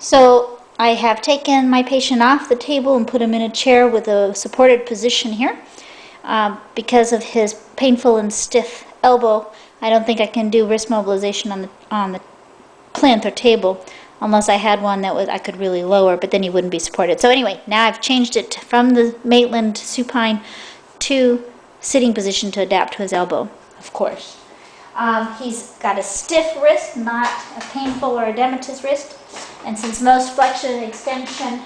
So I have taken my patient off the table and put him in a chair with a supported position here. Because of his painful and stiff elbow, I don't think I can do wrist mobilization on the plinth or table unless I had one that I could really lower, but then he wouldn't be supported. So anyway, now I've changed it from the Maitland supine to sitting position to adapt to his elbow, of course. He's got a stiff wrist, not a painful or edematous wrist. And since most flexion and extension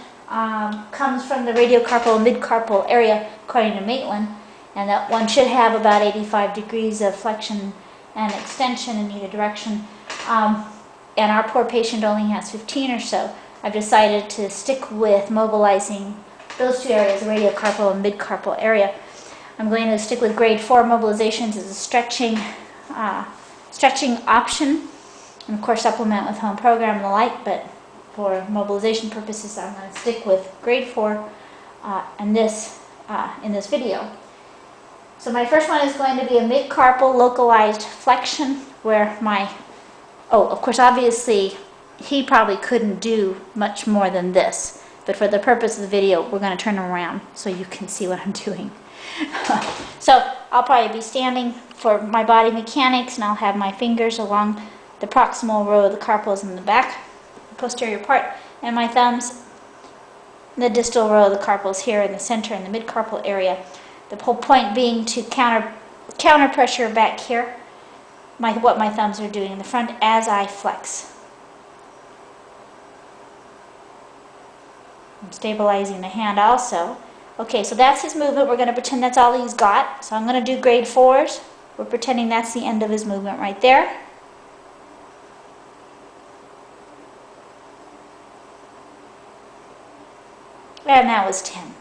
comes from the radiocarpal and midcarpal area, according to Maitland, and that one should have about 85 degrees of flexion and extension in either direction, and our poor patient only has 15 or so, I've decided to stick with mobilizing those two areas, the radiocarpal and midcarpal area. I'm going to stick with grade 4 mobilizations as a stretching option, and of course supplement with home program and the like, but for mobilization purposes I'm going to stick with grade 4 in this video. So my first one is going to be a midcarpal localized flexion where of course obviously he probably couldn't do much more than this, but for the purpose of the video we're going to turn him around so you can see what I'm doing. So I'll probably be standing for my body mechanics, and I'll have my fingers along the proximal row of the carpals in the back, posterior part, and my thumbs in the distal row of the carpals here in the center in the midcarpal area. The whole point being to counter pressure back here, what my thumbs are doing in the front as I flex. I'm stabilizing the hand also. Okay, so that's his movement. We're going to pretend that's all he's got. So I'm going to do grade 4s. We're pretending that's the end of his movement right there. And that was 10.